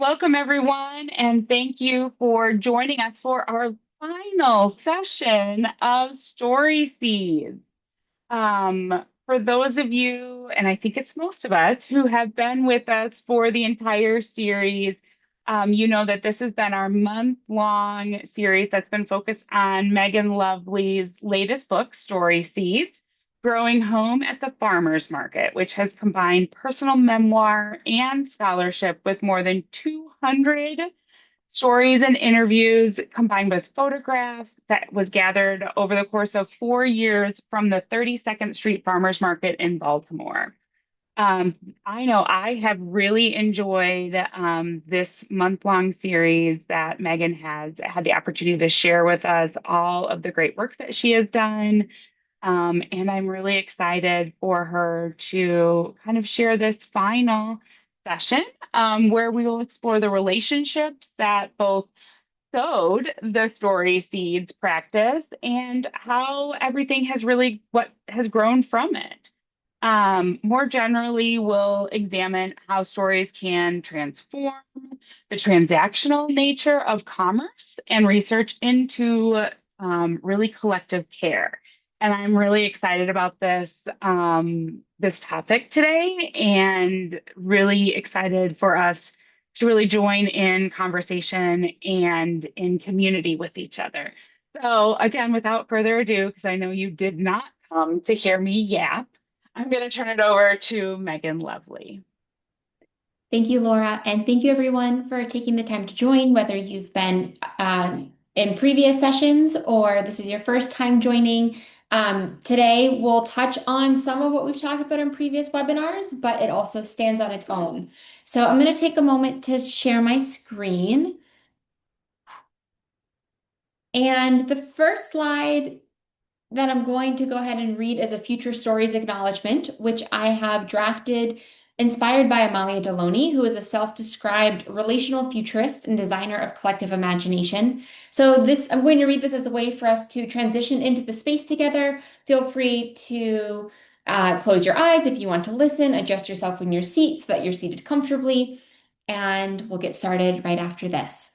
Welcome, everyone, and thank you for joining us for our final session of Story Seeds. For those of you, and I think it's most of us, who have been with us for the entire series, you know that this has been our month-long series that's been focused on Megan Lovely's latest book, Story Seeds. Growing Home at the Farmer's Market, which has combined personal memoir and scholarship with more than 200 stories and interviews combined with photographs that was gathered over the course of 4 years from the 32nd Street Farmers Market in Baltimore. I know I have really enjoyed this month-long series that Megan has had the opportunity to share with us all of the great work that she has done. And I'm really excited for her to kind of share this final session where we will explore the relationships that both sowed the story seeds practice and how everything has really what has grown from it. More generally, we'll examine how stories can transform the transactional nature of commerce and research into really collective care. And I'm really excited about this topic today, and really excited for us to really join in conversation and in community with each other. So, again, without further ado, because I know you did not come to hear me yap, I'm going to turn it over to Megan Lovely. Thank you, Laura, and thank you everyone for taking the time to join, whether you've been in previous sessions or this is your first time joining. Today, we'll touch on some of what we've talked about in previous webinars, but it also stands on its own. So I'm going to take a moment to share my screen. And the first slide that I'm going to go ahead and read is a Future Stories acknowledgement, which I have drafted inspired by Amalia Deloney, who is a self-described relational futurist and designer of collective imagination. So I'm going to read this as a way for us to transition into the space together. Feel free to close your eyes if you want to listen, adjust yourself in your seat so that you're seated comfortably, and we'll get started right after this.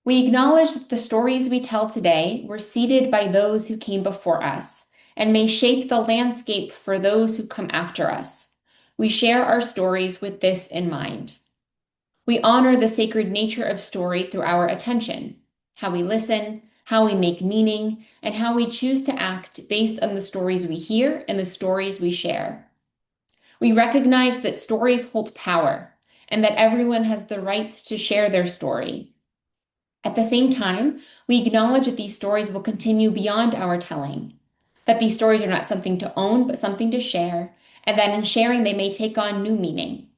We acknowledge that the stories we tell today were seeded by those who came before us and may shape the landscape for those who come after us. We share our stories with this in mind. We honor the sacred nature of story through our attention, how we listen, how we make meaning, and how we choose to act based on the stories we hear and the stories we share. We recognize that stories hold power and that everyone has the right to share their story. At the same time, we acknowledge that these stories will continue beyond our telling, that these stories are not something to own, but something to share, and that in sharing, they may take on new meaning.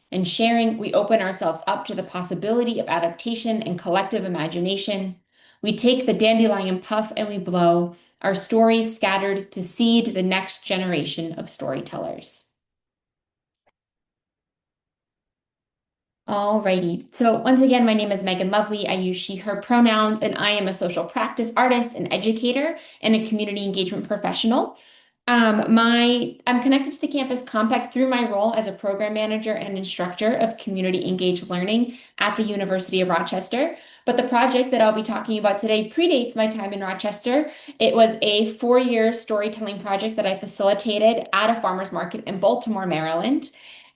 In sharing, we open ourselves up to the possibility of adaptation and collective imagination. We take the dandelion puff and we blow, our stories scattered to seed the next generation of storytellers. Alrighty. So once again, my name is Megan Lovely. I use she, her pronouns, and I am a social practice artist, an educator, and a community engagement professional. I'm connected to the Campus Compact through my role as a program manager and instructor of community engaged learning at the University of Rochester. But the project that I'll be talking about today predates my time in Rochester. It was a 4-year storytelling project that I facilitated at a farmer's market in Baltimore, Maryland.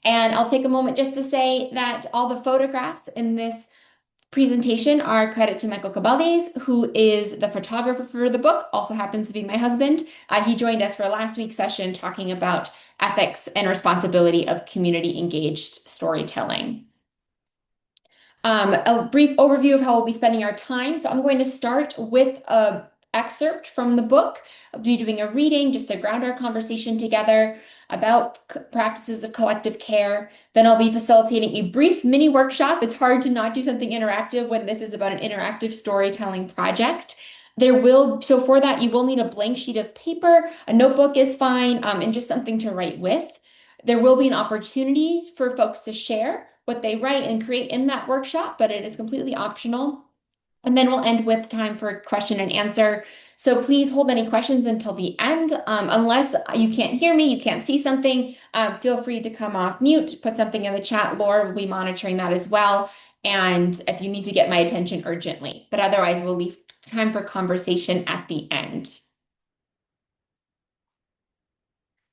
And I'll take a moment just to say that all the photographs in this presentation are credit to Michael Cabales, who is the photographer for the book, also happens to be my husband. He joined us for last week's session talking about ethics and responsibility of community engaged storytelling. A brief overview of how we'll be spending our time. So I'm going to start with an excerpt from the book. I'll be doing a reading just to ground our conversation together about practices of collective care. Then I'll be facilitating a brief mini workshop. It's hard to not do something interactive when this is about an interactive storytelling project. So for that, you will need a blank sheet of paper. A notebook is fine, and just something to write with. There will be an opportunity for folks to share what they write and create in that workshop, but it is completely optional. And then we'll end with time for question and answer. So please hold any questions until the end. Unless you can't hear me, you can't see something, feel free to come off mute, put something in the chat. Laura will be monitoring that as well. And if you need to get my attention urgently, but otherwise we'll leave time for conversation at the end.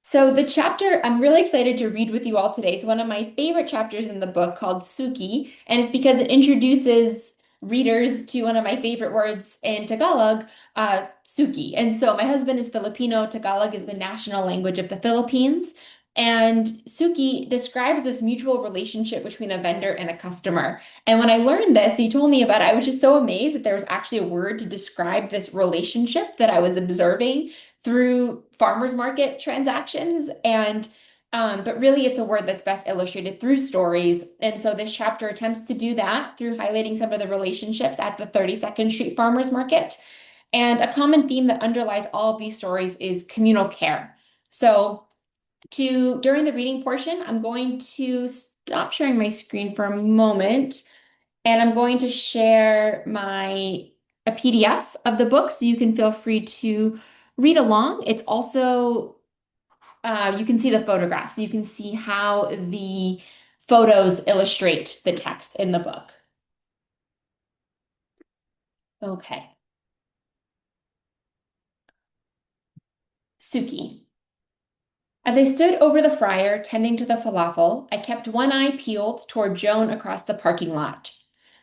So the chapter I'm really excited to read with you all today. It's one of my favorite chapters in the book called Suki, and it's because it introduces readers to one of my favorite words in Tagalog, Suki. And so my husband is Filipino. Tagalog is the national language of the Philippines. And Suki describes this mutual relationship between a vendor and a customer. And when I learned this, he told me about it, I was just so amazed that there was actually a word to describe this relationship that I was observing through farmers market transactions. And but really it's a word that's best illustrated through stories. And so this chapter attempts to do that through highlighting some of the relationships at the 32nd Street Farmers Market. And a common theme that underlies all of these stories is communal care. So during the reading portion, I'm going to stop sharing my screen for a moment, and I'm going to share a PDF of the book so you can feel free to read along. It's also you can see the photographs. You can see how the photos illustrate the text in the book. Okay. Suki. As I stood over the fryer tending to the falafel, I kept one eye peeled toward Joan across the parking lot.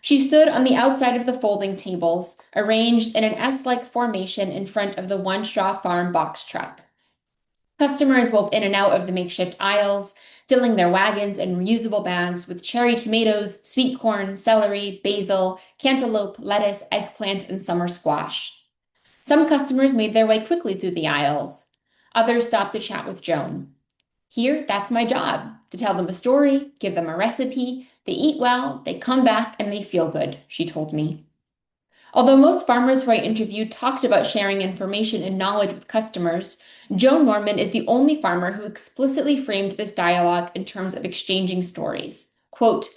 She stood on the outside of the folding tables, arranged in an S-like formation in front of the One Straw Farm box truck. Customers wove in and out of the makeshift aisles, filling their wagons and reusable bags with cherry tomatoes, sweet corn, celery, basil, cantaloupe, lettuce, eggplant, and summer squash. Some customers made their way quickly through the aisles. Others stopped to chat with Joan. Here, that's my job, to tell them a story, give them a recipe. They eat well, they come back, and they feel good, she told me. Although most farmers who I interviewed talked about sharing information and knowledge with customers, Joan Norman is the only farmer who explicitly framed this dialogue in terms of exchanging stories. Quote,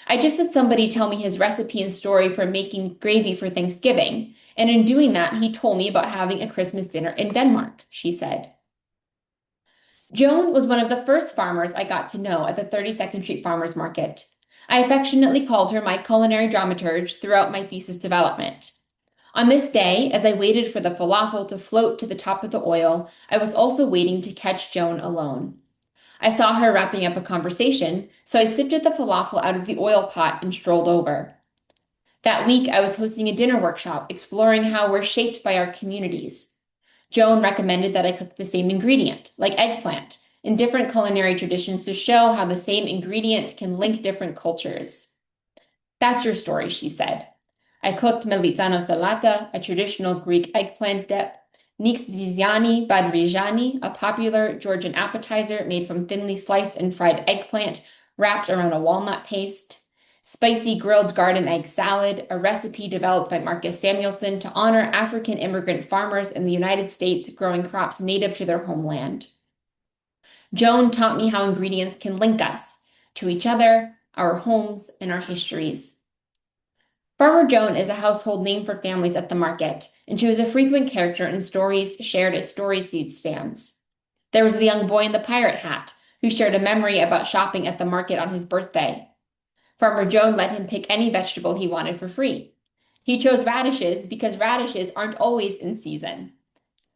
I just had somebody tell me his recipe and story for making gravy for Thanksgiving, and in doing that, he told me about having a Christmas dinner in Denmark, she said. Joan was one of the first farmers I got to know at the 32nd Street Farmers Market. I affectionately called her my culinary dramaturge throughout my thesis development. On this day, as I waited for the falafel to float to the top of the oil, I was also waiting to catch Joan alone. I saw her wrapping up a conversation, so I sifted the falafel out of the oil pot and strolled over. That week, I was hosting a dinner workshop exploring how we're shaped by our communities. Joan recommended that I cook the same ingredient, like eggplant, in different culinary traditions to show how the same ingredient can link different cultures. That's your story, she said. I cooked melitano salata, a traditional Greek eggplant dip, nix viziani badrijani, a popular Georgian appetizer made from thinly sliced and fried eggplant wrapped around a walnut paste, spicy grilled garden egg salad, a recipe developed by Marcus Samuelson to honor African immigrant farmers in the United States growing crops native to their homeland. Joan taught me how ingredients can link us to each other, our homes, and our histories. Farmer Joan is a household name for families at the market, and she was a frequent character in stories shared at story seed stands. There was the young boy in the pirate hat, who shared a memory about shopping at the market on his birthday. Farmer Joan let him pick any vegetable he wanted for free. He chose radishes because radishes aren't always in season.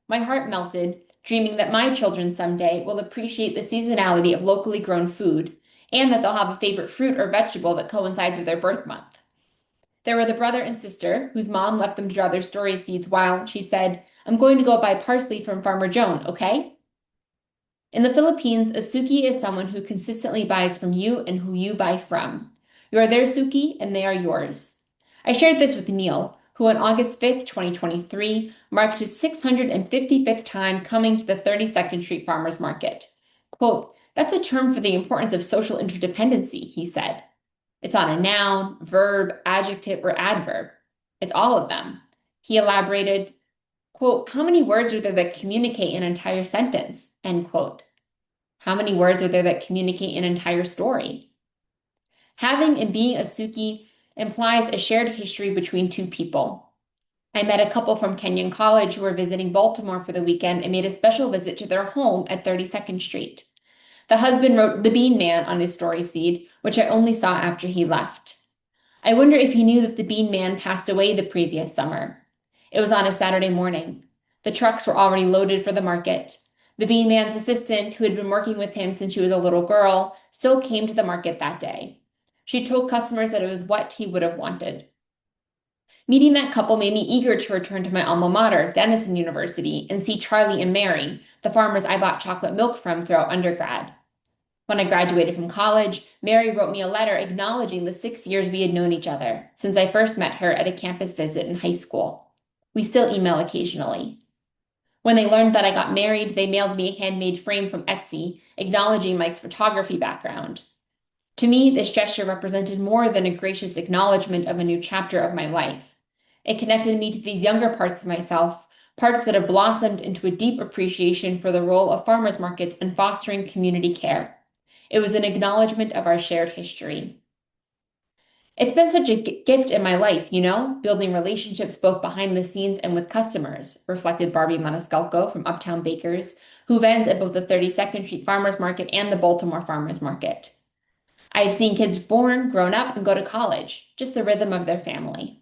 My heart melted, dreaming that my children someday will appreciate the seasonality of locally grown food, and that they'll have a favorite fruit or vegetable that coincides with their birth month. There were the brother and sister, whose mom left them to draw their story seeds while she said, I'm going to go buy parsley from Farmer Joan, okay? In the Philippines, a suki is someone who consistently buys from you and who you buy from. You are their suki and they are yours. I shared this with Neil, who on August 5th, 2023, marked his 655th time coming to the 32nd Street Farmers Market. Quote, that's a term for the importance of social interdependency, he said. It's on a noun, verb, adjective, or adverb. It's all of them. He elaborated, quote, how many words are there that communicate an entire sentence? End quote. How many words are there that communicate an entire story? Having and being a Suki implies a shared history between two people. I met a couple from Kenyon College who were visiting Baltimore for the weekend and made a special visit to their home at 32nd Street. The husband wrote The Bean Man on his story seed, which I only saw after he left. I wonder if he knew that the Bean Man passed away the previous summer. It was on a Saturday morning. The trucks were already loaded for the market. The Bean Man's assistant, who had been working with him since she was a little girl, still came to the market that day. She told customers that it was what he would have wanted. Meeting that couple made me eager to return to my alma mater, Denison University, and see Charlie and Mary, the farmers I bought chocolate milk from throughout undergrad. When I graduated from college, Mary wrote me a letter acknowledging the 6 years we had known each other since I first met her at a campus visit in high school. We still email occasionally. When they learned that I got married, they mailed me a handmade frame from Etsy, acknowledging Mike's photography background. To me, this gesture represented more than a gracious acknowledgement of a new chapter of my life. It connected me to these younger parts of myself, parts that have blossomed into a deep appreciation for the role of farmers markets in fostering community care. It was an acknowledgement of our shared history. It's been such a gift in my life, building relationships both behind the scenes and with customers, reflected Barbie Maniscalco from Uptown Bakers, who vends at both the 32nd Street Farmers Market and the Baltimore Farmers Market. I've seen kids born, grown up, and go to college, just the rhythm of their family.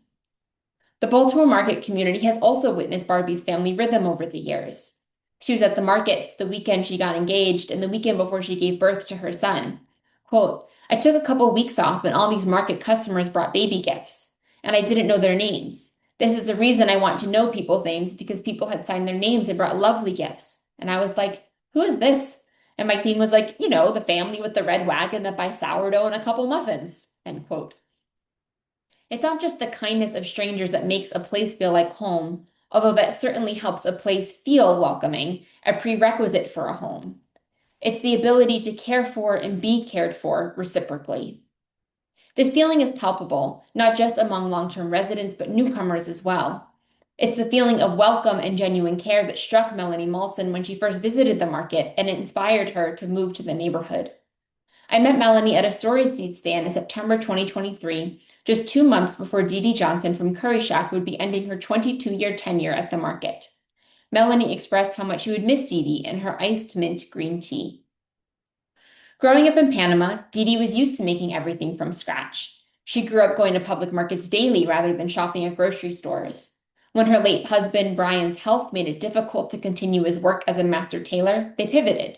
The Baltimore market community has also witnessed Barbie's family rhythm over the years. She was at the markets the weekend she got engaged and the weekend before she gave birth to her son. Quote, I took a couple weeks off and all these market customers brought baby gifts, and I didn't know their names. This is the reason I want to know people's names because people had signed their names and brought lovely gifts. And I was like, who is this? And my team was like, the family with the red wagon that buys sourdough and a couple muffins, end quote. It's not just the kindness of strangers that makes a place feel like home, although that certainly helps a place feel welcoming, a prerequisite for a home. It's the ability to care for and be cared for reciprocally. This feeling is palpable, not just among long-term residents, but newcomers as well. It's the feeling of welcome and genuine care that struck Melanie Molson when she first visited the market and it inspired her to move to the neighborhood. I met Melanie at a story seed stand in September 2023, just 2 months before Dee Dee Johnson from Curry Shack would be ending her 22-year tenure at the market. Melanie expressed how much she would miss Dee Dee and her iced mint green tea. Growing up in Panama, Dee Dee was used to making everything from scratch. She grew up going to public markets daily rather than shopping at grocery stores. When her late husband Brian's health made it difficult to continue his work as a master tailor, they pivoted.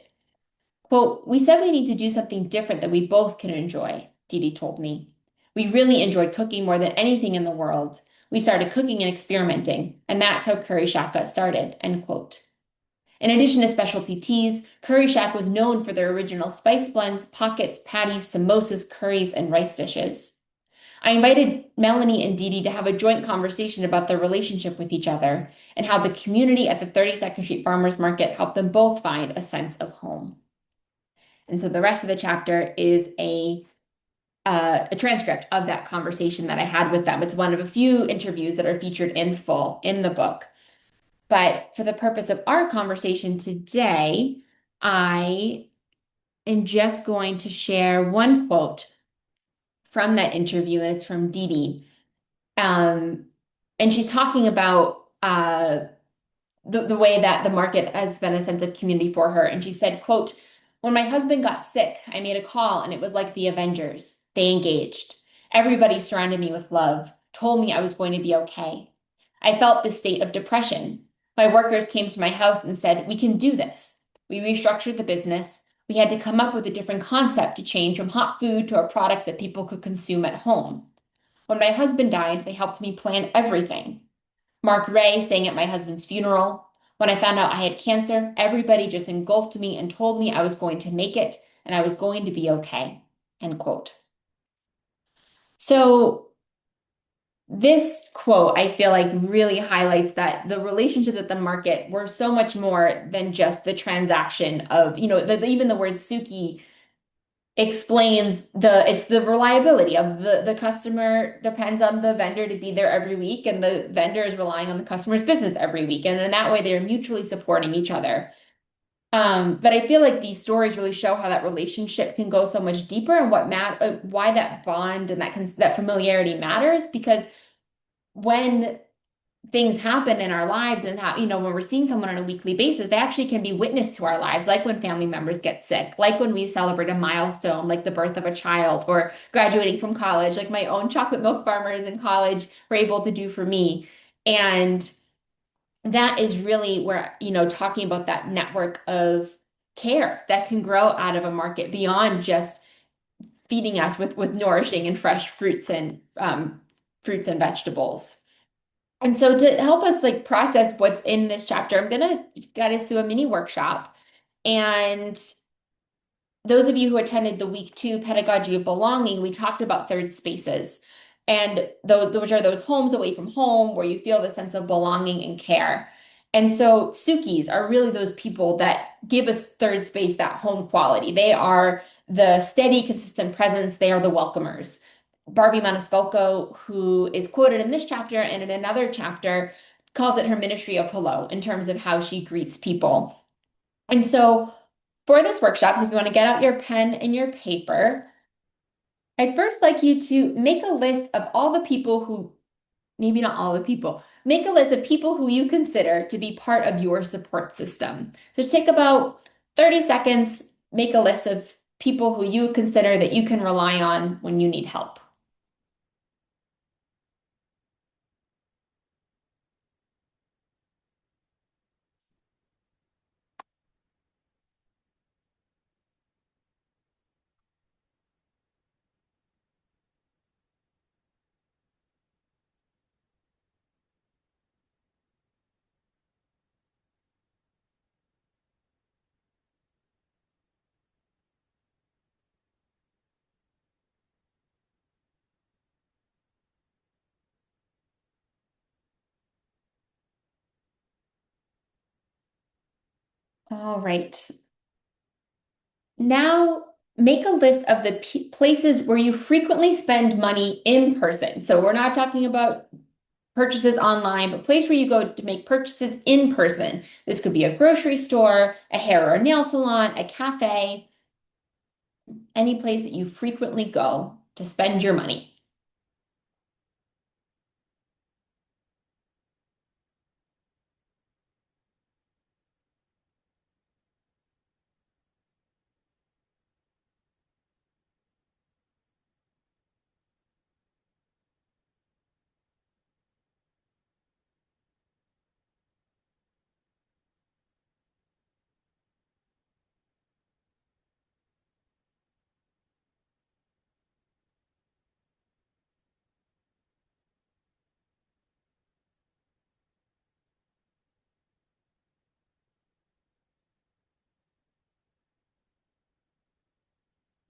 Quote, we said we need to do something different that we both can enjoy, Dee Dee told me. We really enjoyed cooking more than anything in the world. We started cooking and experimenting, and that's how Curry Shack got started, end quote. In addition to specialty teas, Curry Shack was known for their original spice blends, pockets, patties, samosas, curries, and rice dishes. I invited Melanie and Dee Dee to have a joint conversation about their relationship with each other and how the community at the 32nd Street Farmers Market helped them both find a sense of home. And so the rest of the chapter is a transcript of that conversation that I had with them. It's one of a few interviews that are featured in full in the book. But for the purpose of our conversation today, I am just going to share one quote from that interview, and it's from Dee Dee. And she's talking about the way that the market has been a sense of community for her. And she said, quote, when my husband got sick, I made a call and it was like the Avengers. They engaged. Everybody surrounded me with love, told me I was going to be okay. I felt this state of depression. My workers came to my house and said, we can do this. We restructured the business. We had to come up with a different concept to change from hot food to a product that people could consume at home. When my husband died, they helped me plan everything. Mark Ray sang at my husband's funeral. When I found out I had cancer, everybody just engulfed me and told me I was going to make it and I was going to be okay. End quote. So this quote, I feel like really highlights that the relationships at the market were so much more than just the transaction of, even the word Suki explains it's the reliability of the customer depends on the vendor to be there every week, and the vendor is relying on the customer's business every week. And in that way, they're mutually supporting each other. But I feel like these stories really show how that relationship can go so much deeper and why that bond and that familiarity matters. Because when things happen in our lives and how, when we're seeing someone on a weekly basis, they actually can be witness to our lives, like when family members get sick, like when we celebrate a milestone, like the birth of a child or graduating from college, like my own chocolate milk farmers in college were able to do for me. And that is really where, talking about that network of care that can grow out of a market beyond just feeding us with nourishing and fresh fruits and vegetables. And so to help us like process what's in this chapter, I'm gonna guide us through a mini workshop. And those of you who attended the week 2 pedagogy of belonging, we talked about third spaces. And those, which are those homes away from home where you feel the sense of belonging and care. And so Sukis are really those people that give us third space, that home quality. They are the steady, consistent presence. They are the welcomers. Barbie Maniscalco, who is quoted in this chapter and in another chapter, calls it her ministry of hello in terms of how she greets people. And so for this workshop, if you want to get out your pen and your paper, I'd first like you to make a list of all the people who, maybe not all the people, make a list of people who you consider to be part of your support system. So just take about 30 seconds, make a list of people who you consider that you can rely on when you need help. All right. Now make a list of the places where you frequently spend money in person. So we're not talking about purchases online, but place where you go to make purchases in person. This could be a grocery store, a hair or nail salon, a cafe, any place that you frequently go to spend your money.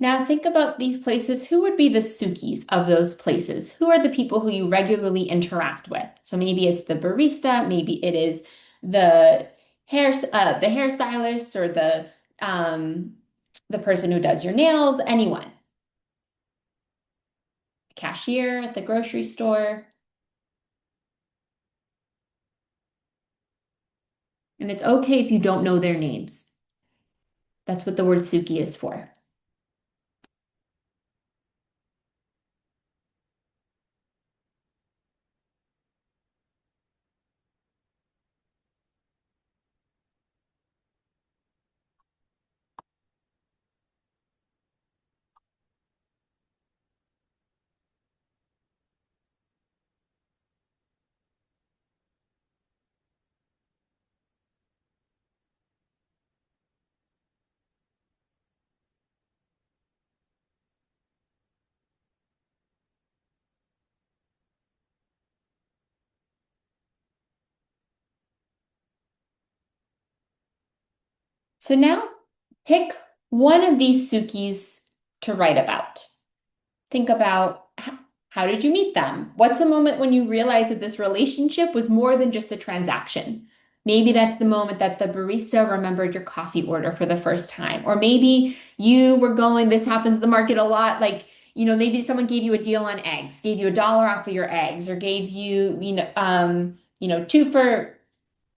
Now think about these places. Who would be the Sukis of those places? Who are the people who you regularly interact with? So maybe it's the barista, maybe it is the the hairstylist or the person who does your nails, anyone. Cashier at the grocery store. And it's okay if you don't know their names. That's what the word Suki is for. So now pick one of these Sukis to write about. Think about how did you meet them? What's a moment when you realized that this relationship was more than just a transaction? Maybe that's the moment that the barista remembered your coffee order for the first time. Or maybe you were going, this happens in the market a lot, like, maybe someone gave you a deal on eggs, gave you $1 off of your eggs, or gave you, two for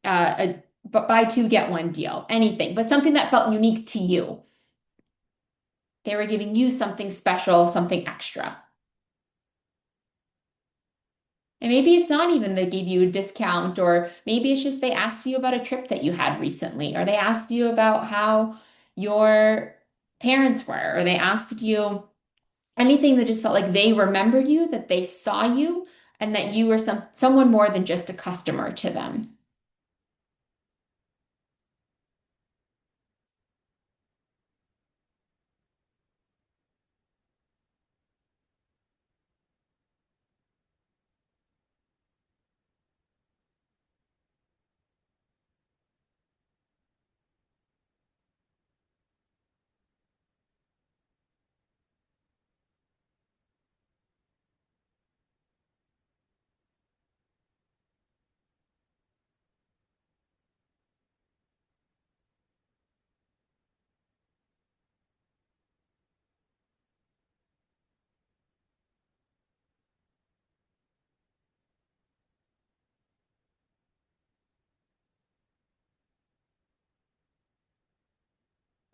a buy two, get one deal, anything, but something that felt unique to you. They were giving you something special, something extra. And maybe it's not even they gave you a discount, or maybe it's just they asked you about a trip that you had recently, or they asked you about how your parents were, or they asked you anything that just felt like they remembered you, that they saw you, and that you were someone more than just a customer to them.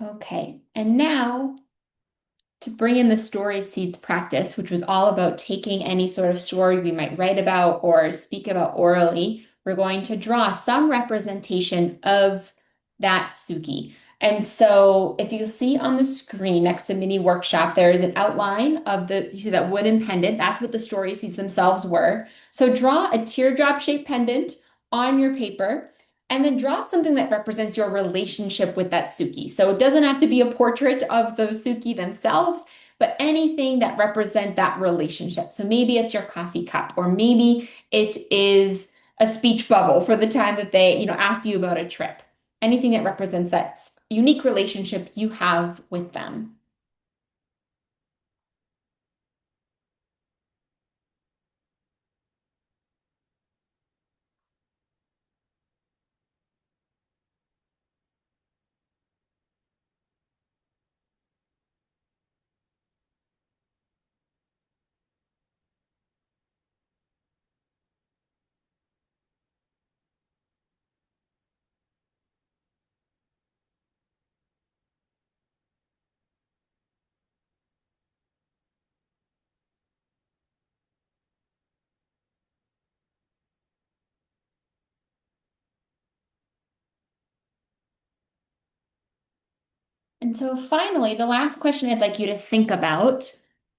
Okay, and now to bring in the story seeds practice, which was all about taking any sort of story we might write about or speak about orally, we're going to draw some representation of that Suki. And so if you see on the screen next to mini workshop, there is an outline of you see that wooden pendant. That's what the story seeds themselves were. So draw a teardrop shaped pendant on your paper. And then draw something that represents your relationship with that Suki. So it doesn't have to be a portrait of the Suki themselves, but anything that represent that relationship. So maybe it's your coffee cup, or maybe it is a speech bubble for the time that they, asked you about a trip. Anything that represents that unique relationship you have with them. And so finally, the last question I'd like you to think about,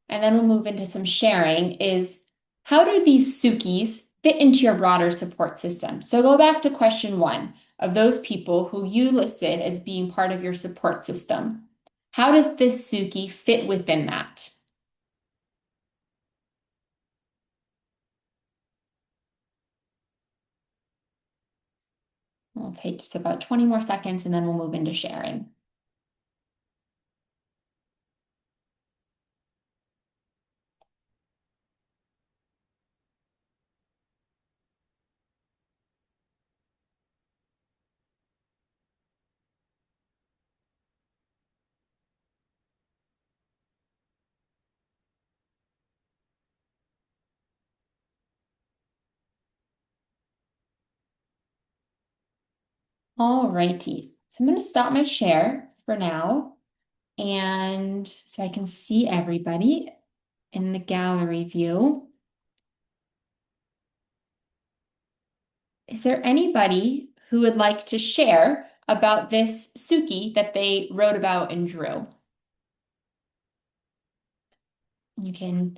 and then we'll move into some sharing, is how do these Sukis fit into your broader support system? So go back to question one of those people who you listed as being part of your support system. How does this Suki fit within that? We'll take just about 20 more seconds and then we'll move into sharing. All righty. So I'm going to stop my share for now. And so I can see everybody in the gallery view. Is there anybody who would like to share about this Suki that they wrote about and drew? You can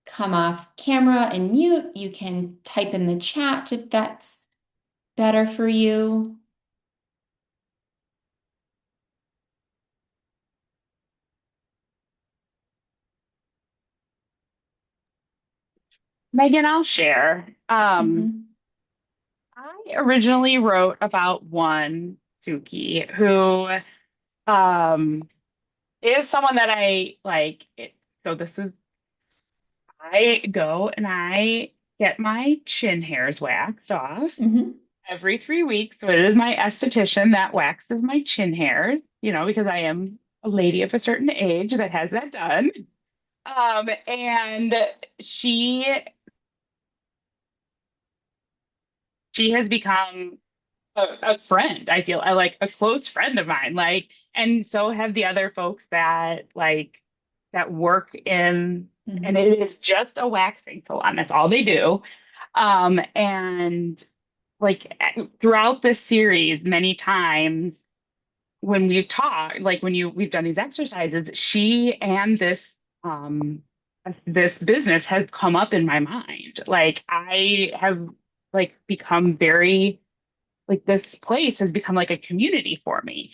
come off camera and mute. You can type in the chat if that's better for you. Megan, I'll share. Mhm. I originally wrote about one Suki who um, is someone that I like. So this is, I go and I get my chin hairs waxed off Mhm. every 3 weeks. So it is my esthetician that waxes my chin hairs, because I am a lady of a certain age that has that done. And she she has become a friend. I feel I like a close friend of mine. Like, and so have the other folks that like that work in, and Mhm. it is just a waxing salon. That's all they do. And like throughout this series, many times when we've talked, like we've done these exercises, she and this business has come up in my mind. Like I have like become very like this place has become like a community for me.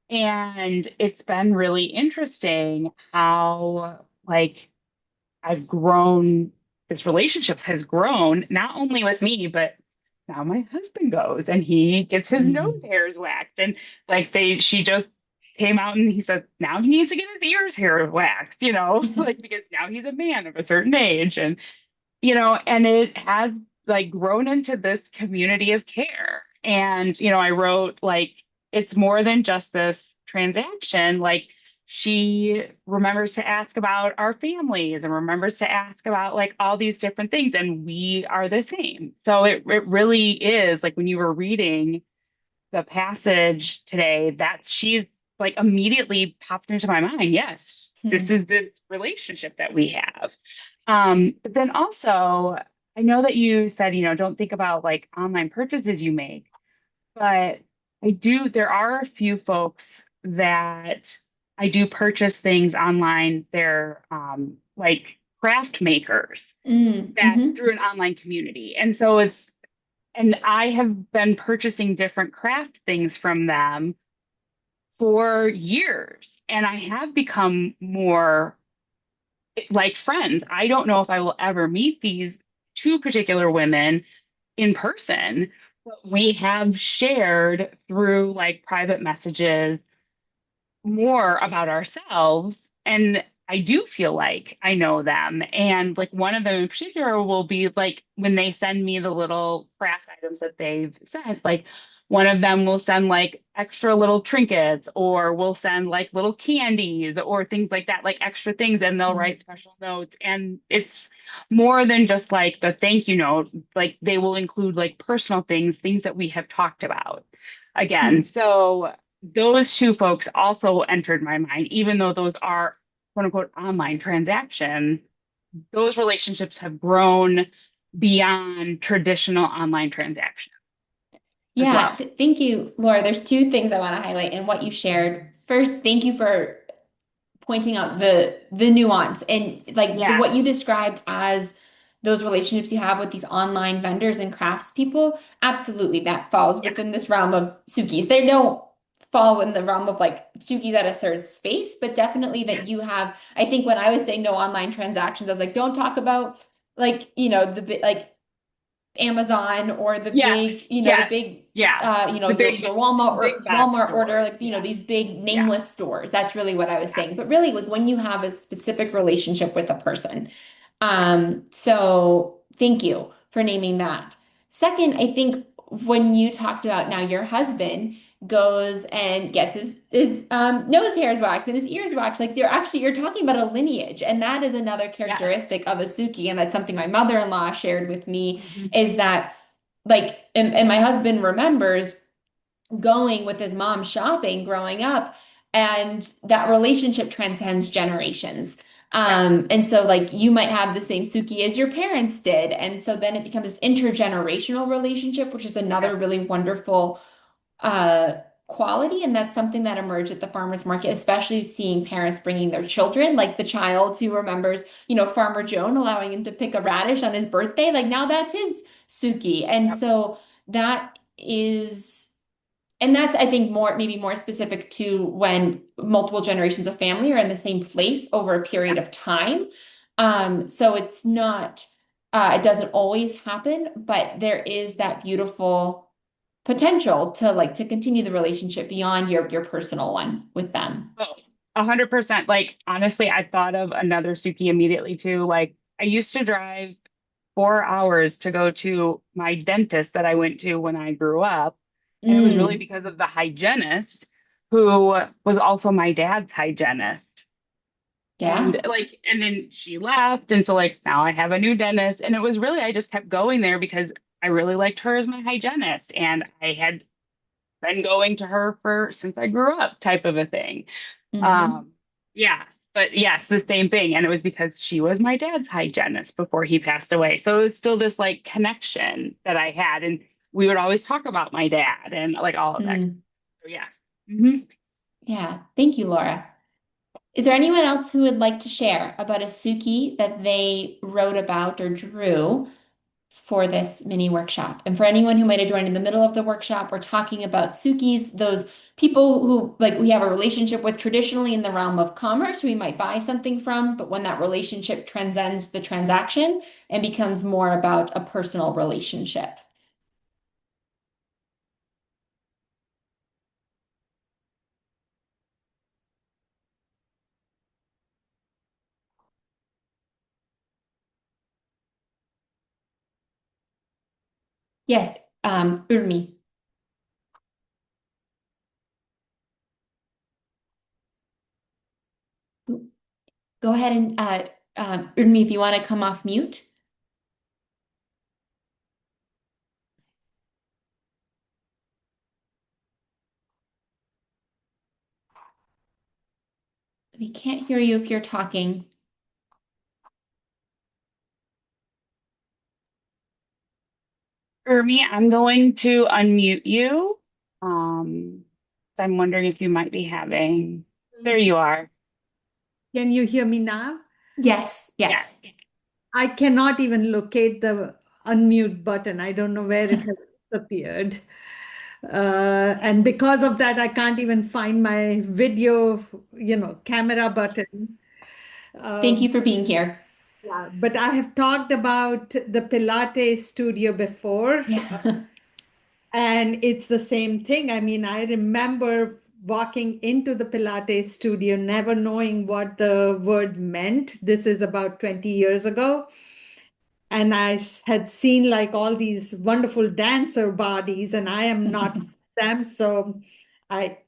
And it's been really interesting how like I've grown, this relationship has grown not only with me, but now my husband goes and he gets his nose Mhm. hairs waxed. And like she just came out and he says now he needs to get his ears hair waxed, like because now he's a man of a certain age. And and it has like grown into this community of care. And, I wrote like, it's more than just this transaction. Like, she remembers to ask about our families and remembers to ask about like all these different things. And we are the same. So it really is like when you were reading the passage today, that she's like immediately popped into my mind. Yes, this Hmm. is this relationship that we have. But then also, I know that you said, don't think about like online purchases you make, but there are a few folks that I do purchase things online. They're like craft makers Mm, that mhm. through an online community. And I have been purchasing different craft things from them for years. And I have become more like friends. I don't know if I will ever meet these two particular women in person, but we have shared through like private messages more about ourselves. And I do feel like I know them. And like one of them in particular will be like when they send me the little craft items that they've sent, like one of them will send like extra little trinkets or will send like little candies or things like that, like extra things, and they'll write Mm, special notes. And it's more than just like the thank you note, like they will include like personal things, things that we have talked about again. hmm. So those two folks also entered my mind, even though those are quote unquote online transactions. Those relationships have grown beyond traditional online transactions as Yeah, well. thank you, Laura. There's two things I want to highlight in what you shared. First, thank you for pointing out the nuance and like Yeah. what you described as those relationships you have with these online vendors and crafts people. Absolutely, that falls Yeah. within this realm of Sukis. They don't fall in the realm of like Sukis at a third space, but definitely Yeah. that you have. I think when I was saying no online transactions, I was like, don't talk about like like Amazon or the big, Yes. Yes. big, Yeah. The your big, Walmart big or box Walmart order, stores. like, Yeah. these big Yeah. nameless stores. That's really what I was Yeah. saying. But really, like when you have a specific relationship with a person. Yeah. So thank you for naming that. Second, I think when you talked about now your husband goes and gets his nose hairs waxed and his ears waxed, like you're talking about a lineage, and that is another Yes. characteristic of a Suki, and that's something my mother-in-law shared with me, Mhm. is that like and my husband remembers going with his mom shopping growing up, and that relationship transcends generations. Yes. And so like you might have the same Suki as your parents did. And so then it becomes this intergenerational relationship, which is another Yep. really wonderful uh quality. And that's something that emerged at the farmers market, especially seeing parents bringing their children, like the child who remembers, Farmer Joan allowing him to pick a radish on his birthday. Like now that's his Suki. And Yep. so that is and that's, I think, maybe more specific to when multiple generations of family are in the same place over a period Yep. of time. So it's not, it doesn't always happen, but there is that beautiful potential to continue the relationship beyond your personal one with them. Oh, 100%. Like, honestly, I thought of another Suki immediately too. Like, I used to drive 4 hours to go to my dentist that I went to when I grew up. And it was really Mm, because of the hygienist who was also my dad's hygienist. And yeah. like, and then she left. And so, like, now I have a new dentist. And it was really, I just kept going there because I really liked her as my hygienist. And I had been going to her for since I grew up, type of a thing. Hmm. Um, yeah. But yes, the same thing. And it was because she was my dad's hygienist before he passed away. So it was still this like connection that I had. And we would always talk about my dad and like all of that. Mm, So yes. Hmm. yeah, thank you, Laura. Is there anyone else who would like to share about a Suki that they wrote about or drew for this mini workshop? And for anyone who might have joined in the middle of the workshop, we're talking about Sukis, those people who like we have a relationship with traditionally in the realm of commerce, we might buy something from, but when that relationship transcends the transaction and becomes more about a personal relationship. Yes, Urmi, go ahead and Urmi, if you want to come off mute. We can't hear you if you're talking. Ermi, I'm going to unmute you. I'm wondering if you might be having, there you are. Can you hear me now? Yes, Yes. yes. I cannot even locate the unmute button. I don't know where it has disappeared. And because of that, I can't even find my video, camera button. Thank Um, you for being here. yeah, but I have talked about the Pilates studio before, Yeah. and it's the same thing. I mean, I remember walking into the Pilates studio, never knowing what the word meant. This is about 20 years ago. And had seen like all these wonderful dancer bodies, and I am not them. So I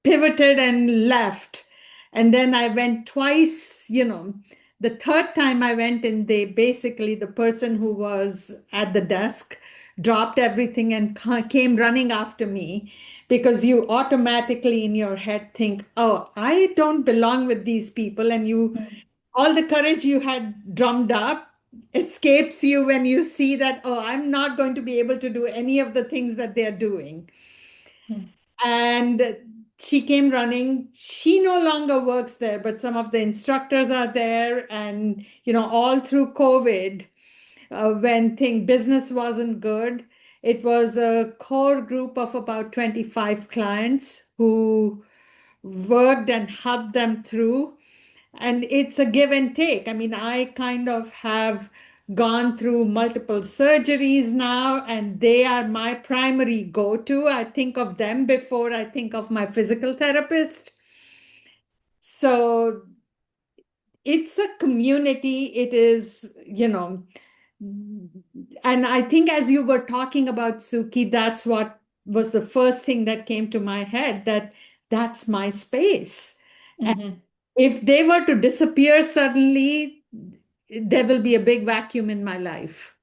pivoted and left. And then I went twice, the third time I went, and they basically, the person who was at the desk dropped everything and came running after me because you automatically in your head think, oh, I don't belong with these people. And all the courage you had drummed up escapes you when you see that, oh, I'm not going to be able to do any of the things that they're doing. And she came running. She no longer works there, but some of the instructors are there. And, all through COVID, when business wasn't good, it was a core group of about 25 clients who worked and helped them through. And it's a give and take. I mean, I kind of have gone through multiple surgeries now, and they are my primary go-to. I think of them before I think of my physical therapist. So it's a community. It is, and I think as you were talking about Suki, that's what was the first thing that came to my head, that that's my space. Hmm. If they were to disappear suddenly, there will be a big vacuum in my life.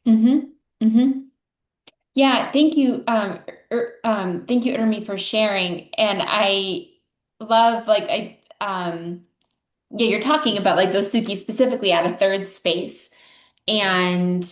Hmm. Hmm. Yeah, thank you, thank you, Urmi, for sharing. And I love yeah, you're talking about like those Suki specifically at a third space. And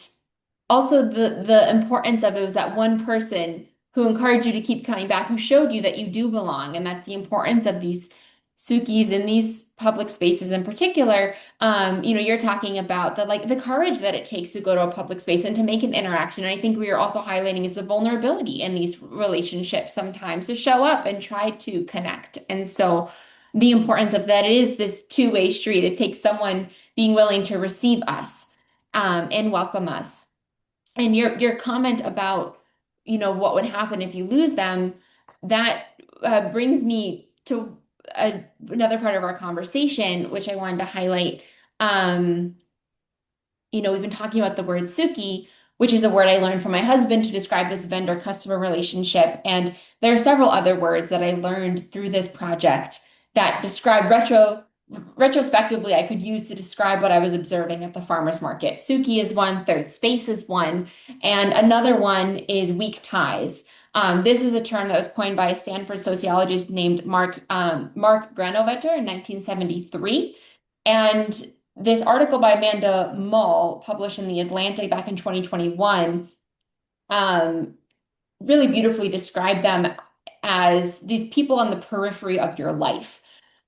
also the importance of it was that one person who encouraged you to keep coming back, who showed you that you do belong. And that's the importance of these Sukis in these public spaces in particular. You're talking about the courage that it takes to go to a public space and to make an interaction. And I think we are also highlighting is the vulnerability in these relationships sometimes to show up and try to connect. And so the importance of that is this two-way street. It takes someone being willing to receive us and welcome us. And your comment about, what would happen if you lose them, that brings me to another part of our conversation, which I wanted to highlight. Um, we've been talking about the word Suki, which is a word I learned from my husband to describe this vendor customer relationship. And there are several other words that I learned through this project that describe retro retrospectively I could use to describe what I was observing at the farmer's market. Suki is one, third space is one, and another one is weak ties. This is a term that was coined by a Stanford sociologist named Mark Granovetter in 1973. And this article by Amanda Mull, published in The Atlantic back in 2021, um, really beautifully described them as these people on the periphery of your life.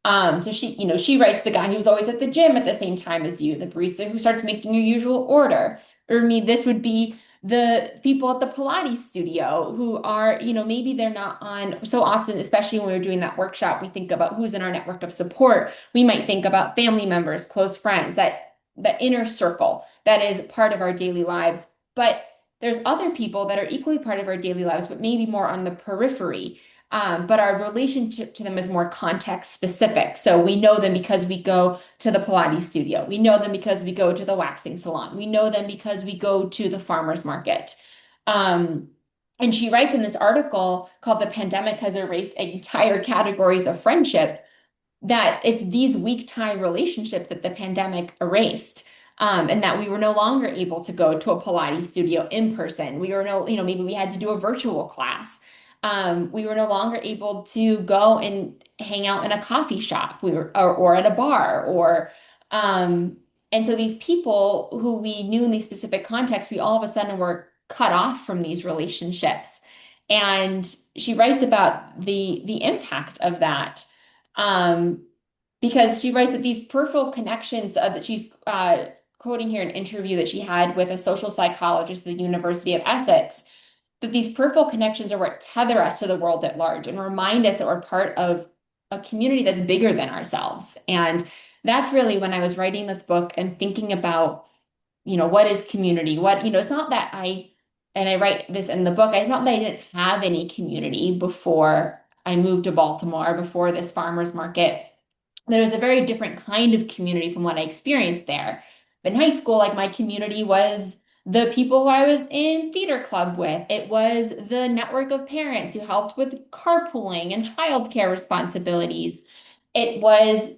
So she writes the guy who's always at the gym at the same time as you, the barista who starts making your usual order. Or me, this would be the people at the Pilates studio who are, maybe they're not on so often, especially when we're doing that workshop, we think about who's in our network of support. We might think about family members, close friends, that inner circle that is part of our daily lives. But there's other people that are equally part of our daily lives, but maybe more on the periphery. But our relationship to them is more context specific. So we know them because we go to the Pilates studio. We know them because we go to the waxing salon. We know them because we go to the farmer's market. Um, and she writes in this article called "The Pandemic Has Erased Entire Categories of Friendship," that it's these weak tie relationships that the pandemic erased. And that we were no longer able to go to a Pilates studio in person. We were maybe we had to do a virtual class. We were no longer able to go and hang out in a coffee shop. Or at a bar, um, and so these people who we knew in these specific contexts, we all of a sudden were cut off from these relationships. And she writes about the impact of that. Um, because she writes that these peripheral connections that she's quoting here an interview that she had with a social psychologist at the University of Essex, that these peripheral connections are what tether us to the world at large and remind us that we're part of a community that's bigger than ourselves. And that's really when I was writing this book and thinking about, what is community? It's not that and I write this in the book, I thought that I didn't have any community before I moved to Baltimore, before this farmer's market. There was a very different kind of community from what I experienced there. But in high school, like my community was the people who I was in theater club with. It was the network of parents who helped with carpooling and childcare responsibilities. It was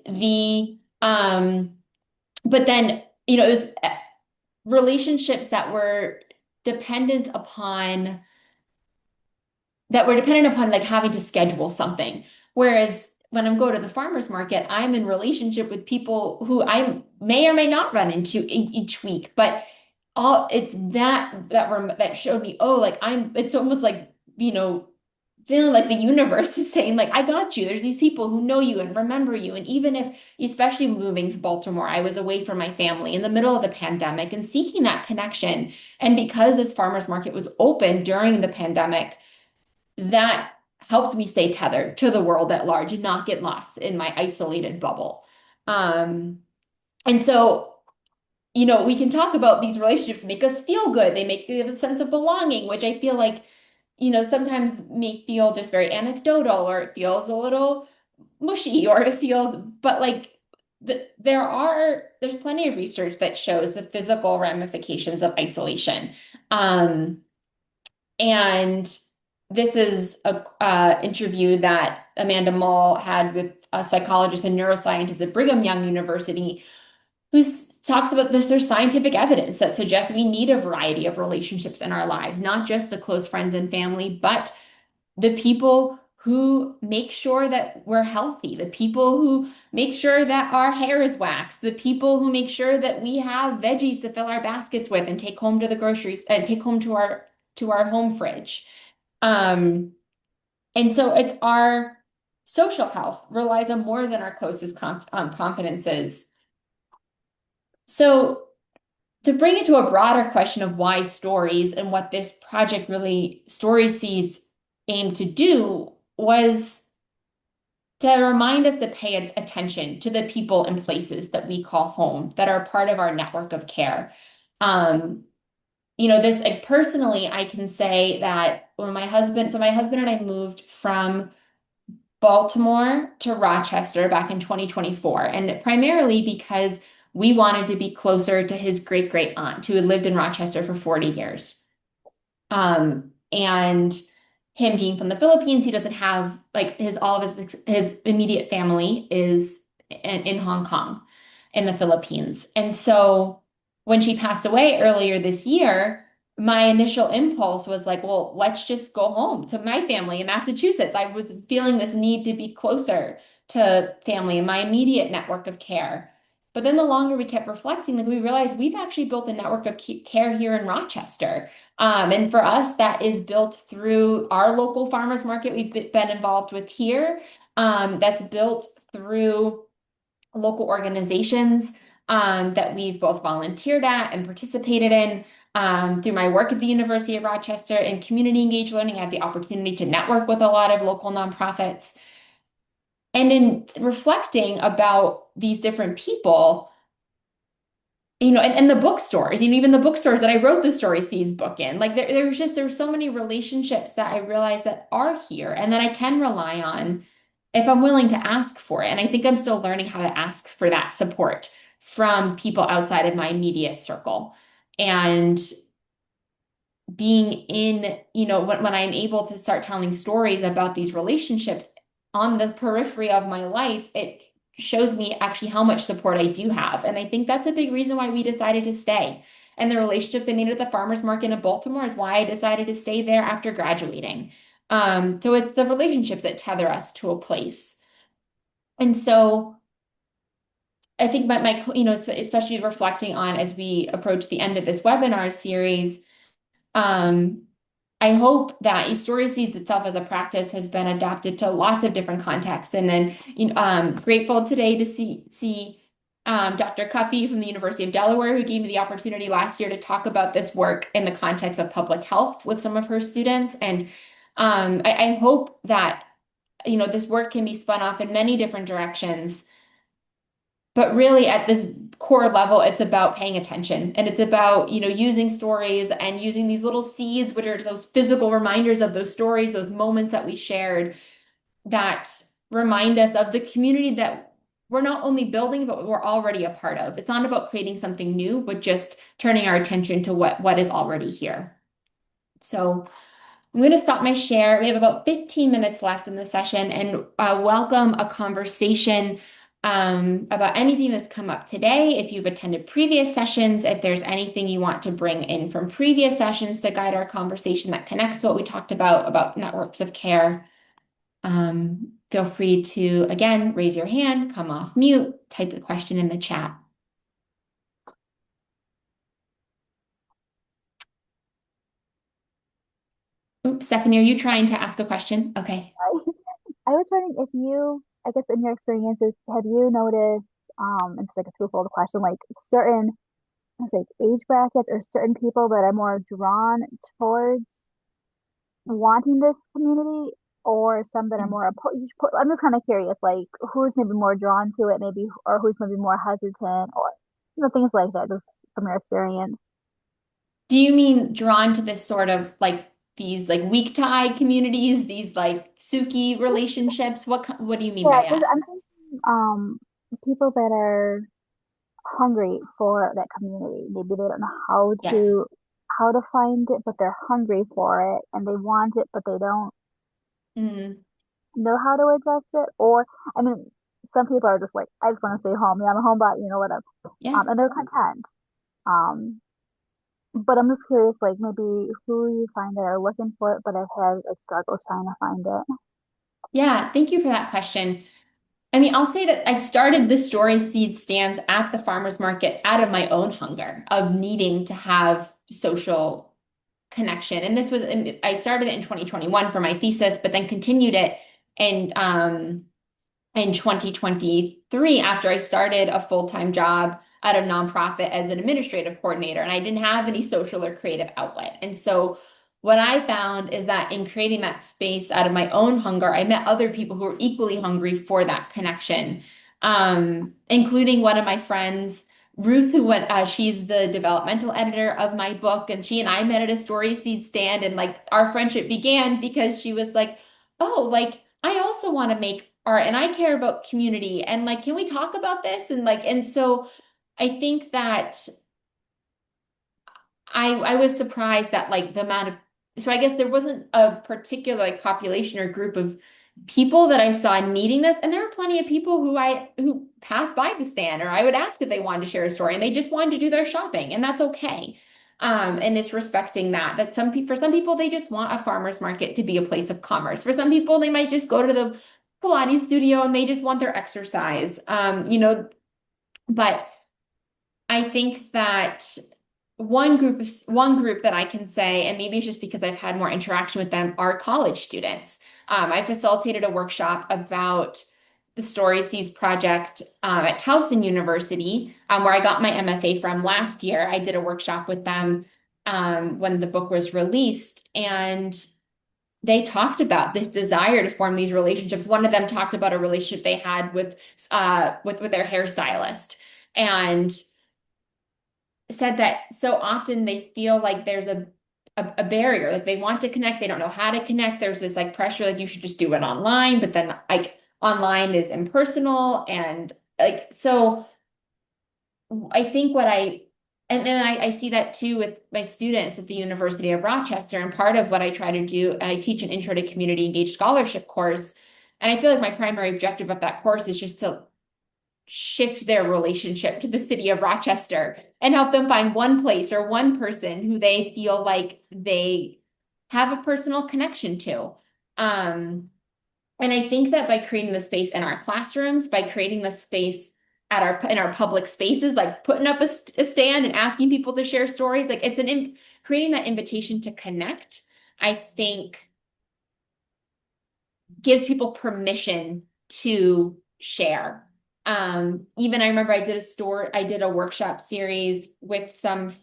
but then, it was relationships dependent upon dependent upon like having to schedule something. Whereas when I'm going to the farmer's market, I'm in relationship with people who I may or may not run into each week. But it's that showed me, oh, like it's almost like, feeling like the universe is saying, like, I got you. There's these people who know you and remember you. And even if, especially moving to Baltimore, I was away from my family in the middle of the pandemic and seeking that connection. And because this farmer's market was open during the pandemic, that helped me stay tethered to the world at large and not get lost in my isolated bubble. Um, and so, we can talk about these relationships make us feel good. They make give us a sense of belonging, which I feel like, sometimes may feel just very anecdotal, or it feels a little mushy, or it feels, but like there's plenty of research that shows the physical ramifications of isolation. Um, and this is a interview that Amanda Mull had with a psychologist and neuroscientist at Brigham Young University, who talks about this. There's scientific evidence that suggests we need a variety of relationships in our lives, not just the close friends and family, but the people who make sure that we're healthy, the people who make sure that our hair is waxed, the people who make sure that we have veggies to fill our baskets with and take home to the groceries and take home to our home fridge. Um, and so it's our social health relies on more than our closest confidences. So to bring it to a broader question of why stories and what this project really, Story Seeds, aimed to do was to remind us to pay attention to the people and places that we call home, that are part of our network of care. Um, this, like, personally, I can say that when my husband and I moved from Baltimore to Rochester back in 2024, and primarily because we wanted to be closer to his great great aunt who had lived in Rochester for 40 years. And him being from the Philippines, he doesn't have like all of his immediate family is in Hong Kong, in the Philippines. And so when she passed away earlier this year, my initial impulse was like, well, let's just go home to my family in Massachusetts. I was feeling this need to be closer to family and my immediate network of care. But then the longer we kept reflecting, like we realized we've actually built a network of care here in Rochester. And for us, that is built through our local farmers market we've been involved with here. That's built through local organizations that we've both volunteered at and participated in. Through my work at the University of Rochester and community engaged learning, I had the opportunity to network with a lot of local nonprofits. And in reflecting about these different people, and the bookstores, even the bookstores that I wrote the Story Seeds book in, like there's so many relationships that I realize that are here and that I can rely on if I'm willing to ask for it. And I think I'm still learning how to ask for that support from people outside of my immediate circle. And being in, when I'm able to start telling stories about these relationships on the periphery of my life, it shows me actually how much support I do have. And I think that's a big reason why we decided to stay. And the relationships I made at the farmers market in Baltimore is why I decided to stay there after graduating. So it's the relationships that tether us to a place. And so I think especially reflecting on as we approach the end of this webinar series, um, I hope that Story Seeds itself as a practice has been adapted to lots of different contexts. And then grateful today to see Dr. Cuffey from the University of Delaware, who gave me the opportunity last year to talk about this work in the context of public health with some of her students. And I hope that this work can be spun off in many different directions. But really, at this core level, it's about paying attention and it's about, using stories and using these little seeds, which are those physical reminders of those stories, those moments that we shared that remind us of the community that we're not only building, but we're already a part of. It's not about creating something new, but just turning our attention to what is already here. So I'm going to stop my share. We have about 15 minutes left in the session and welcome a conversation about anything that's come up today. If you've attended previous sessions, if there's anything you want to bring in from previous sessions to guide our conversation that connects to what we talked about networks of care, feel free to, again, raise your hand, come off mute, type the question in the chat. Oops, Stephanie, are you trying to ask a question? Okay. I was wondering if you, I guess in your experiences, have you noticed, it's like a twofold question, like certain, let's say, age brackets or certain people that are more drawn towards wanting this community, or some that are more opposed? I'm just kind of curious, like who's maybe more drawn to it, maybe, or who's maybe more hesitant, or things like that, just from your experience. Do you mean drawn to this sort of like these like weak tie communities, these like Suki relationships? What do you mean by Yeah, that? I'm thinking, people that are hungry for that community. Maybe they don't know Yes. how to find it, but they're hungry for it and they want it, but they don't Mm, know how to adjust it. Or I mean, some people are just like, I just want to stay home. Yeah, I'm a homebody, whatever. yeah. And they're content. Um, but I'm just curious, like maybe who you find that are looking for it, but have had like struggles trying to find it. Yeah. Thank you for that question. I mean, I'll say that I started the Story Seed stands at the farmers market out of my own hunger of needing to have social connection. And I started it in 2021 for my thesis, but then continued it in in 2023 after I started a full-time job at a nonprofit as an administrative coordinator, and I didn't have any social or creative outlet. And so what I found is that in creating that space out of my own hunger, I met other people who were equally hungry for that connection, including one of my friends, Ruth, she's the developmental editor of my book, and she and I met at a Story Seed stand, and like our friendship began because she was like, oh, like I also want to make art and I care about community and like, can we talk about this? And so I think that I was surprised that like the amount of, so I guess there wasn't a particular like population or group of people that I saw needing this, and there were plenty of people who passed by the stand, or I would ask if they wanted to share a story, and they just wanted to do their shopping, and that's okay. And it's respecting that for some people they just want a farmer's market to be a place of commerce. For some people, they might just go to the Pilates studio and they just want their exercise. But I think that one group that I can say, and maybe it's just because I've had more interaction with them, are college students. I facilitated a workshop about the Story Seeds project at Towson University, where I got my MFA from last year. I did a workshop with them when the book was released, and they talked about this desire to form these relationships. One of them talked about a relationship they had with their hairstylist, and said that so often they feel like there's a barrier, like they want to connect, they don't know how to connect. There's this like pressure, like you should just do it online, but then like online is impersonal, and like so I think and then I see that too with my students at the University of Rochester. And part of what I try to do, I teach an intro to community engaged scholarship course. And I feel like my primary objective of that course is just to shift their relationship to the city of Rochester and help them find one place or one person who they feel like they have a personal connection to. And I think that by creating the space in our classrooms, by creating the space in our public spaces, like putting up a stand and asking people to share stories, like it's creating that invitation to connect, I think gives people permission to share. Even I remember I did a workshop series with some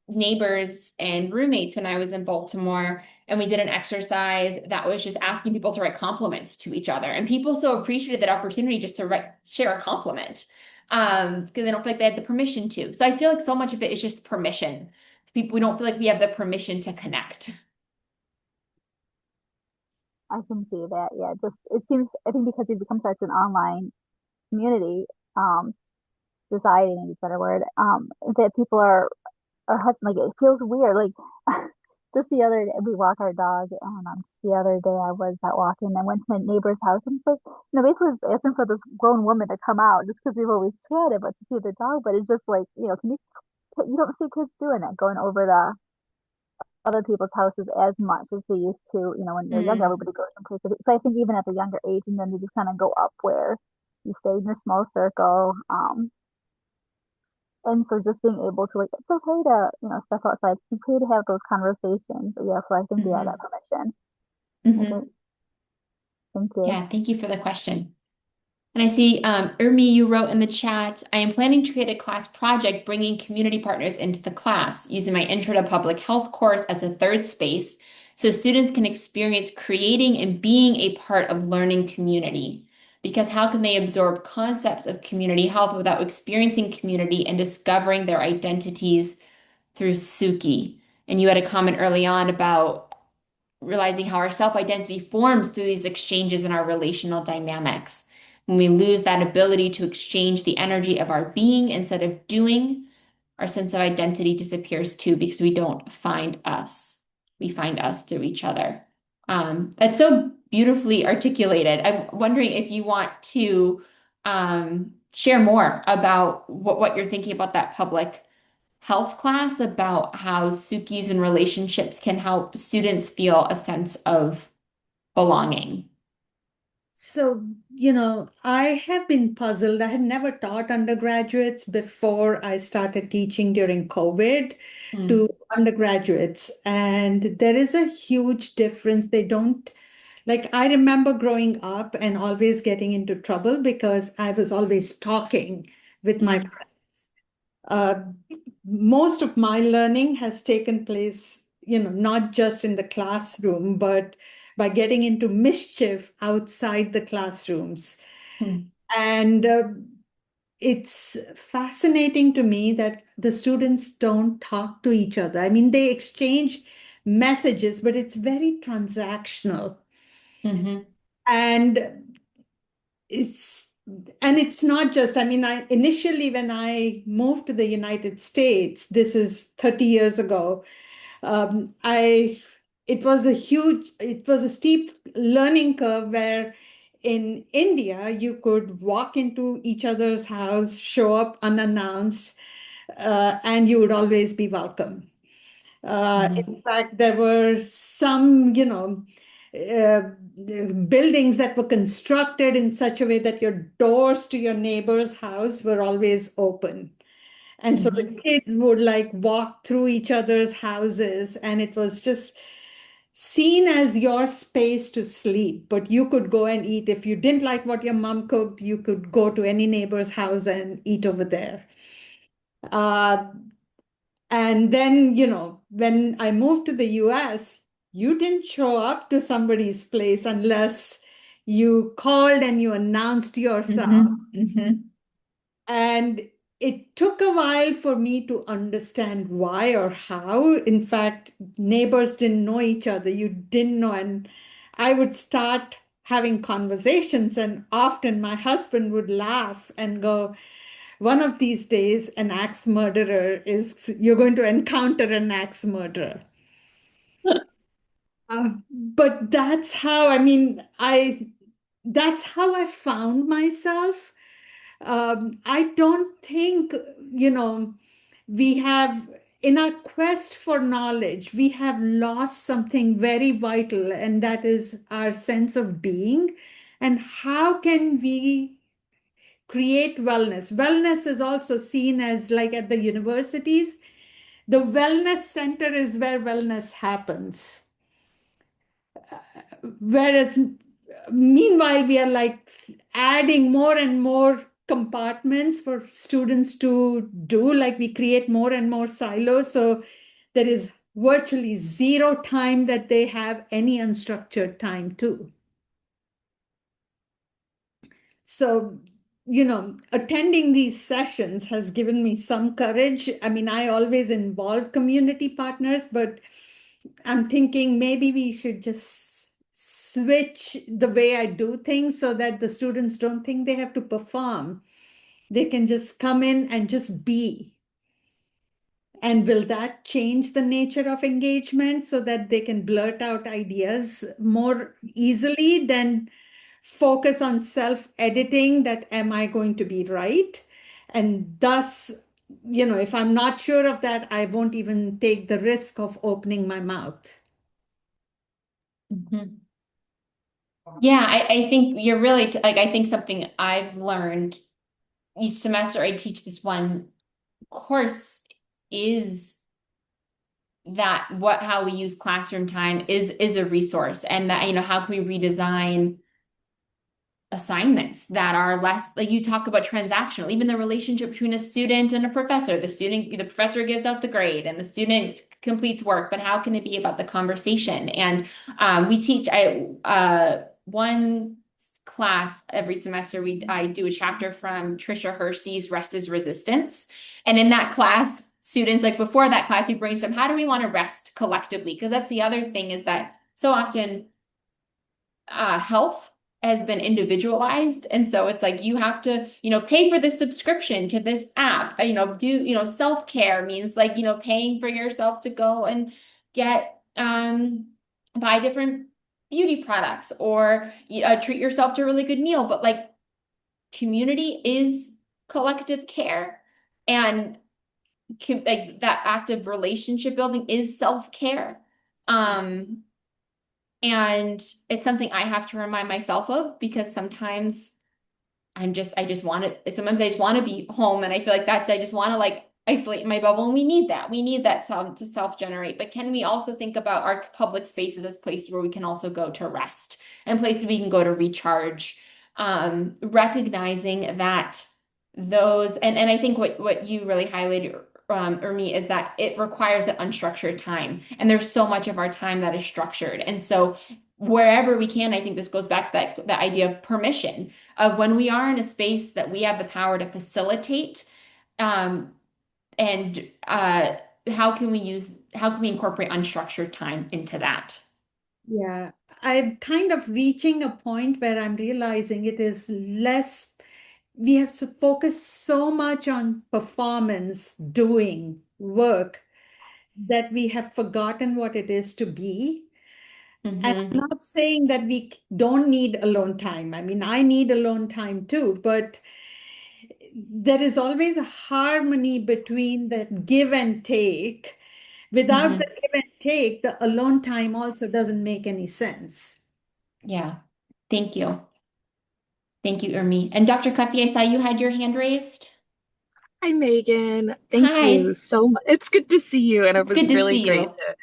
neighbors and roommates when I was in Baltimore, and we did an exercise that was just asking people to write compliments to each other. And people so appreciated that opportunity just to share a compliment, because they don't feel like they had the permission to. So I feel like so much of it is just permission. We don't feel like we have the permission to connect. I can see that. Yeah, just it seems I think because we've become such an online community, society, maybe is a better word, that people are hustling. Like it feels weird. Like just the other day, we walk our dog, and just the other day I was out walking and I went to my neighbor's house. I'm just like, basically asking for this grown woman to come out just because we've always chatted, but to see the dog. But it's just like, you don't see kids doing that, going over to other people's houses as much as we used to, when you're younger, Mm, everybody goes from place to place. So I think even at the younger age, and then you just kind of go up where you stay in your small circle. And so just being able to like, it's okay to, step outside. It's okay to have those conversations. But yeah, so I think, yeah, that mhm, permission. Okay, mhm. thank you. Yeah, thank you for the question. And I see, Urmi, you wrote in the chat, I am planning to create a class project bringing community partners into the class using my Intro to Public Health course as a third space so students can experience creating and being a part of learning community. Because how can they absorb concepts of community health without experiencing community and discovering their identities through Suki? And you had a comment early on about realizing how our self-identity forms through these exchanges in our relational dynamics. When we lose that ability to exchange the energy of our being instead of doing, our sense of identity disappears too because we don't find us. We find us through each other. That's so beautifully articulated. I'm wondering if you want to share more about what you're thinking about that public health class, about how Sukis and relationships can help students feel a sense of belonging. So, I have been puzzled. I had never taught undergraduates before I started teaching during COVID Mm, to undergraduates. And there is a huge difference. They don't, like, I remember growing up and always getting into trouble because I was always talking with my mm, friends. Uh, Most of my learning has taken place, not just in the classroom, but by getting into mischief outside the classrooms. mm, And it's fascinating to me that the students don't talk to each other. I mean, they exchange messages, but it's very transactional. mhm, And it's and it's not just, I mean, I initially when I moved to the United States, this is 30 years ago, I it was a steep learning curve where in India, you could walk into each other's house, show up unannounced, and you would always be welcome. In fact, there were some, buildings that were constructed in such a way that your doors to your neighbor's house were always open. And so the kids would like walk through each other's houses, and it was just seen as your space to sleep. But you could go and eat. If you didn't like what your mom cooked, you could go to any neighbor's house and eat over there. Uh, and then, when I moved to the US, you didn't show up to somebody's place unless you called and you announced yourself. And it took a while for me to understand why or how. In fact, neighbors didn't know each other. You didn't know. And I would start having conversations, and often my husband would laugh and go, one of these days, you're going to encounter an axe murderer. But that's how I found myself. I don't think, we have, in our quest for knowledge, we have lost something very vital, and that is our sense of being. And how can we create wellness? Wellness is also seen as, like at the universities, the wellness center is where wellness happens. Whereas, meanwhile, we are like adding more and more compartments for students to do, like we create more and more silos. So there is virtually zero time that they have any unstructured time too. So, attending these sessions has given me some courage. I mean, I always involve community partners, but I'm thinking maybe we should just switch the way I do things so that the students don't think they have to perform. They can just come in and just be. And will that change the nature of engagement so that they can blurt out ideas more easily than focus on self-editing, that am I going to be right? And thus, if I'm not sure of that, I won't even take the risk of opening my mouth. Yeah, I think you're really like, I think something I've learned each semester I teach this one course is that how we use classroom time is a resource, and that, how can we redesign assignments that are less, like you talk about, transactional, even the relationship between a student and a professor. The professor gives out the grade and the student completes work, but how can it be about the conversation? And we teach one class every semester. I do a chapter from Tricia Hersey's Rest is Resistance. And in that class, students, like before that class, we brainstorm, how do we want to rest collectively? Because that's the other thing, is that so often health has been individualized. And so it's like, you have to, pay for this subscription to this app, self-care means like, paying for yourself to go and get, buy different beauty products, or treat yourself to a really good meal. But like, community is collective care, and like that active relationship building is self-care. And it's something I have to remind myself of, because sometimes I just want to, sometimes I just want to be home, and I feel like I just want to like isolate in my bubble, and we need that. We need that to self-generate. But can we also think about our public spaces as places where we can also go to rest, and places we can go to recharge, recognizing that and I think what you really highlighted, Urmi, is that it requires that unstructured time. And there's so much of our time that is structured. And so wherever we can, I think this goes back to that idea of permission, of when we are in a space that we have the power to facilitate, and how can we incorporate unstructured time into that? Yeah, I'm kind of reaching a point where I'm realizing it is less, we have to focus so much on performance, doing work, that we have forgotten what it is to be. And I'm Mm-hmm. not saying that we don't need alone time. I mean, I need alone time too, but there is always a harmony between the give and take. Without the Mm-hmm. give and take, the alone time also doesn't make any sense. Yeah. Thank you. Thank you, Urmi. And Dr. Cuffy, I saw you had your hand raised. Hi, Megan. Thank you Hi. so much. It's good to see you, and it It's good was to really see great you. to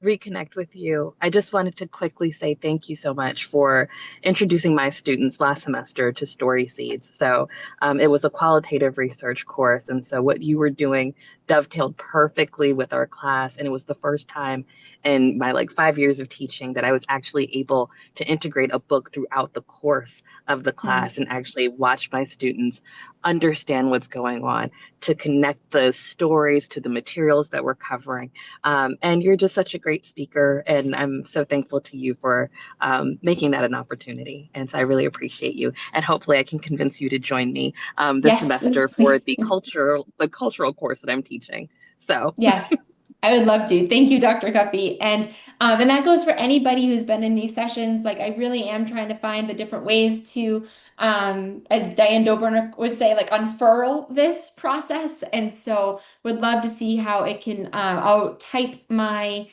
reconnect with you. I just wanted to quickly say thank you so much for introducing my students last semester to Story Seeds. So it was a qualitative research course, and so what you were doing dovetailed perfectly with our class. And it was the first time in my like 5 years of teaching that I was actually able to integrate a book throughout the course of the Mm. class and actually watch my students understand what's going on, to connect the stories to the materials that we're covering. And you're just such a great speaker, and I'm so thankful to you for making that an opportunity. And so I really appreciate you. And hopefully, I can convince you to join me this Yes, semester for please. the cultural course that I'm teaching. So Yes, I would love to. Thank you, Dr. Guppy. And that goes for anybody who's been in these sessions. Like I really am trying to find the different ways to, as Diane Doberner would say, like unfurl this process. And so would love to see how it can. I'll type my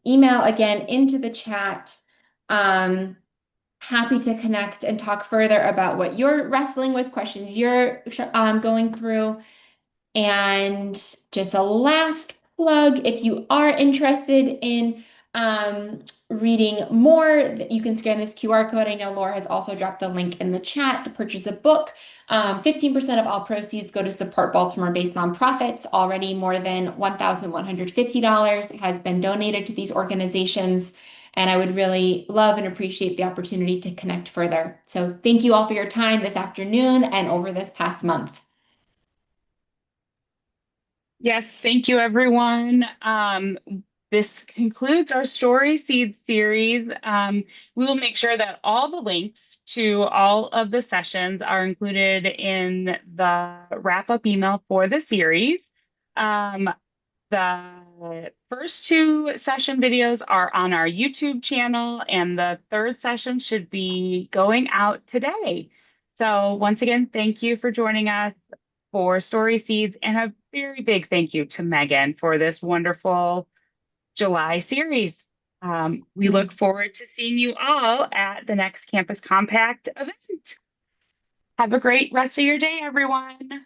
email again into the chat. Um, Happy to connect and talk further about what you're wrestling with, questions you're going through. And just a last plug, if you are interested in reading more, you can scan this QR code. I know Laura has also dropped the link in the chat to purchase a book. 15% of all proceeds go to support Baltimore-based nonprofits. Already more than $1,150 has been donated to these organizations. And I would really love and appreciate the opportunity to connect further. So thank you all for your time this afternoon and over this past month. Yes, thank you, everyone. This concludes our Story Seeds series. We will make sure that all the links to all of the sessions are included in the wrap-up email for the series. Um, the first two session videos are on our YouTube channel, and the third session should be going out today. So, once again, thank you for joining us for Story Seeds, and a very big thank you to Megan for this wonderful July series. We look forward to seeing you all at the next Campus Compact event. Have a great rest of your day, everyone.